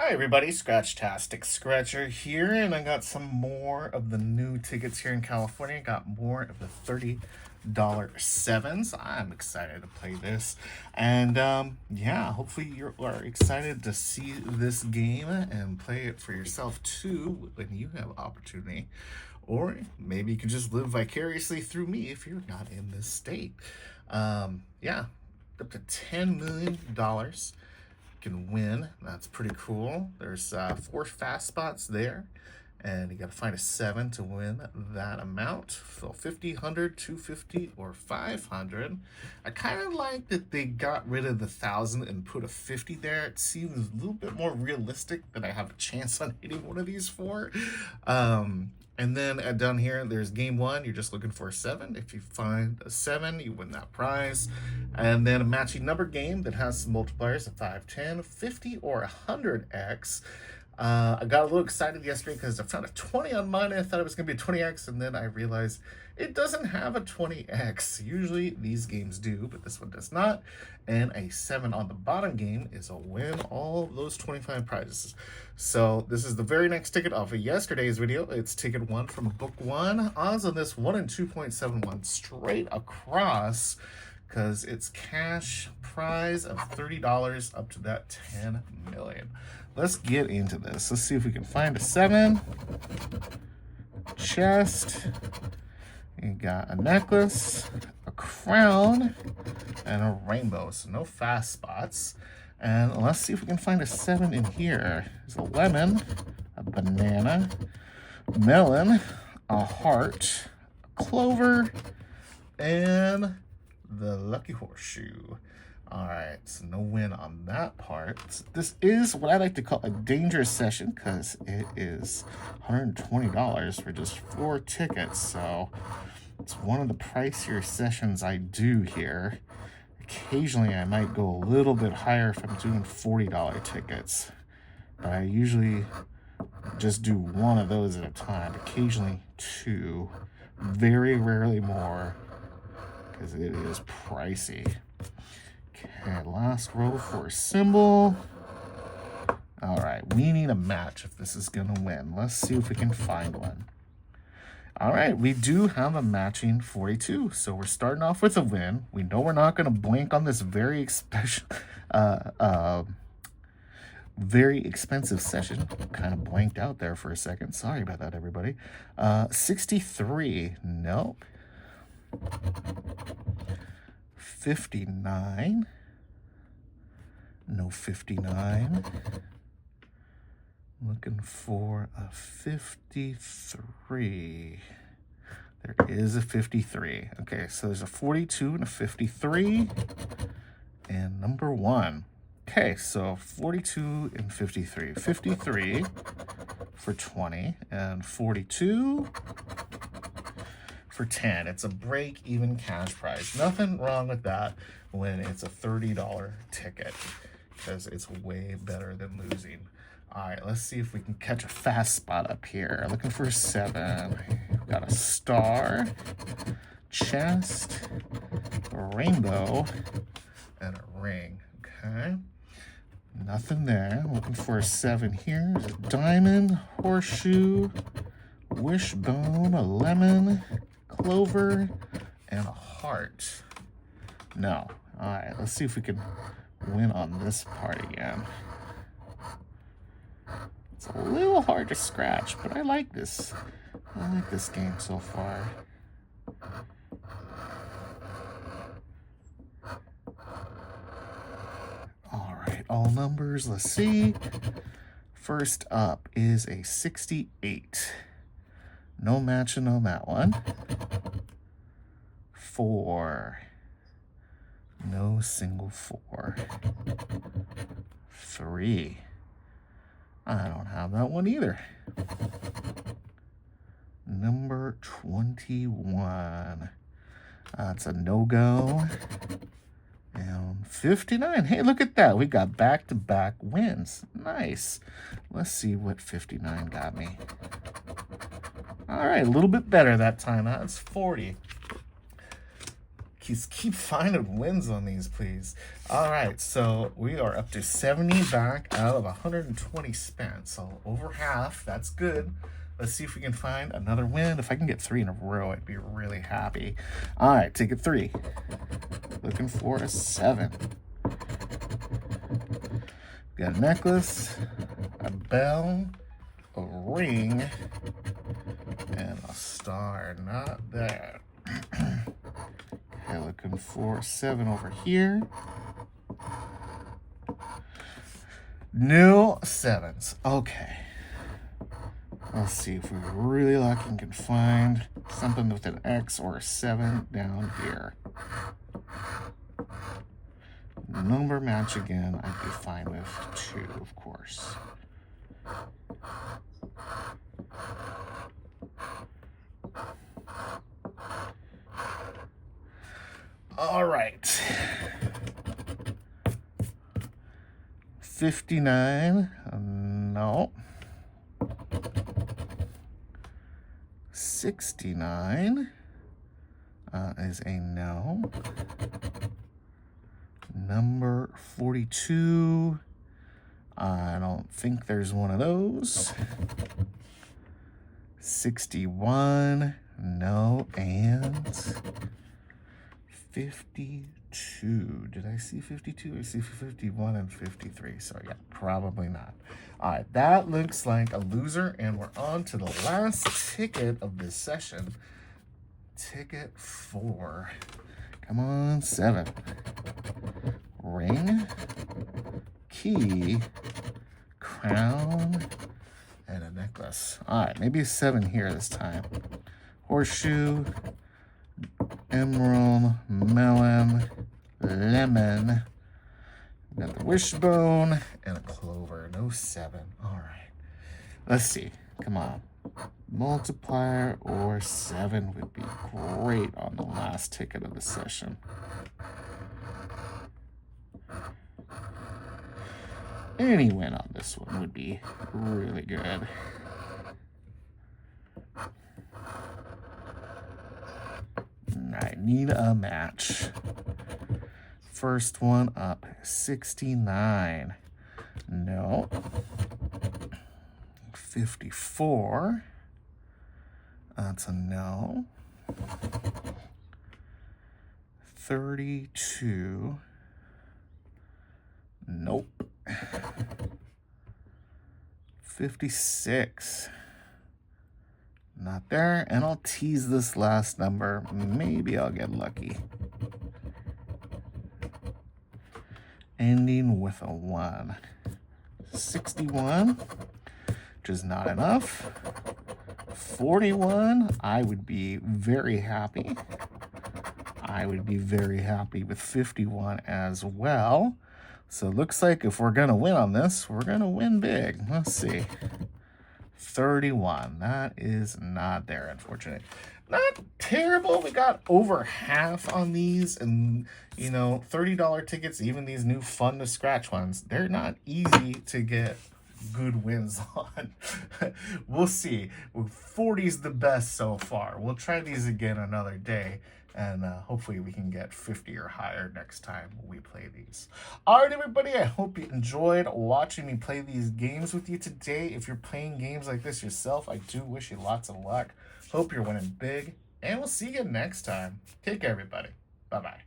Hi everybody, Scratchtastic Scratcher here, and I got some more of the new tickets here in California. I got more of the $30 7's. I'm excited to play this, and yeah, hopefully you are excited to see this game and play it for yourself too when you have opportunity. Or maybe you can just live vicariously through me if you're not in this state. Yeah, up to $10 million can win. That's pretty cool. There's 4 fast spots there, and you got to find a 7 to win that amount. So 50, 100, 250, or 500. I kind of like that they got rid of the 1,000 and put a 50 there. It seems a little bit more realistic that I have a chance on hitting one of these 4. And then down here, there's game 1. You're just looking for a 7. If you find a 7, you win that prize. And then a matching number game that has some multipliers of 5, 10, 50, or 100x. I got a little excited yesterday because I found a 20 on mine. I thought it was going to be a 20x, and then I realized it doesn't have a 20x. Usually these games do, but this one does not. And a 7 on the bottom game is a win all of those 25 prizes. So this is the very next ticket off of yesterday's video. It's ticket 1 from book 1. Odds on this 1 in 2.71 straight across, because it's cash prize of $30 up to that 10 million. Let's get into this. Let's see if we can find a 7. Chest. You got a necklace, a crown, and a rainbow. So no fast spots. And let's see if we can find a 7 in here. There's a lemon, a banana, melon, a heart, a clover, and the lucky horseshoe. All right, so no win on that part. This is what I like to call a dangerous session because it is $120 for just 4 tickets. So it's one of the pricier sessions I do here. Occasionally, I might go a little bit higher if I'm doing $40 tickets, but I usually just do 1 of those at a time, occasionally 2, very rarely more, because it is pricey. Okay, last row for a symbol. All right, we need a match if this is gonna win. Let's see if we can find one. All right, we do have a matching 42, so we're starting off with a win. We know we're not gonna blink on this very expensive session. Kind of blanked out there for a second. Sorry about that, everybody. 63, nope. 59, no 59. Looking for a 53. There is a 53. Okay, so there's a 42 and a 53, and number 1. Okay, so 42 and 53. 53 for 20, and 42 for 10. It's a break-even cash prize. Nothing wrong with that when it's a $30 ticket, because it's way better than losing. All right, let's see if we can catch a fast spot up here. Looking for a 7. We've got a star, chest, a rainbow, and a ring. Okay, nothing there. Looking for a 7 here. There's a diamond, horseshoe, wishbone, a lemon, clover, and a heart. No. All right, let's see if we can win on this part again. It's a little hard to scratch, but I like this. I like this game so far. All right, all numbers, let's see. First up is a 68. No matching on that one. 4. No single 4. 3. I don't have that one either. Number 21. That's a no-go. And 59. Hey, look at that. We got back-to-back wins. Nice. Let's see what 59 got me. All right, a little bit better that time. That's 40. keep finding wins on these, please. All right, so we are up to 70 back out of 120 spent. So over half, that's good. Let's see if we can find another win. If I can get 3 in a row, I'd be really happy. All right, ticket 3. Looking for a 7. Got a necklace, a bell, a ring, and a star. Not there. Okay, looking for 7 over here. New 7s. Okay. Let's see if we're really lucky and can find something with an X or a 7 down here. Number match again, I'd be fine with 2, of course. All right. 59, no. 69 is a no. Number 42, I don't think there's one of those. 61, no, and 52. Did I see 52? I see 51 and 53. So yeah, probably not. All right, that looks like a loser, and we're on to the last ticket of this session. Ticket 4. Come on, 7. Ring, key, crown, and a necklace. All right, maybe a 7 here this time. Horseshoe, emerald, melon, lemon. Got the wishbone and a clover. No 7. All right. Let's see. Come on. Multiplier or 7 would be great on the last ticket of the session. Any win on this one would be really good. I need a match. First one up, 69. No. 54. That's a no. 32. Nope. 56. Not there. And I'll tease this last number. Maybe I'll get lucky. Ending with a 1. 61, which is not enough. 41, I would be very happy. I would be very happy with 51 as well. So it looks like if we're going to win on this, we're going to win big. Let's see. 31. That is not there, unfortunately. Not terrible. We got over half on these, and you know, $30 tickets, even these new fun to scratch ones, they're not easy to get good wins on. We'll see. 40's the best so far. We'll try these again another day, and hopefully we can get 50 or higher next time we play these. All right, everybody, I hope you enjoyed watching me play these games with you today. If you're playing games like this yourself, I do wish you lots of luck. Hope you're winning big, and we'll see you next time. Take care, everybody. Bye-bye.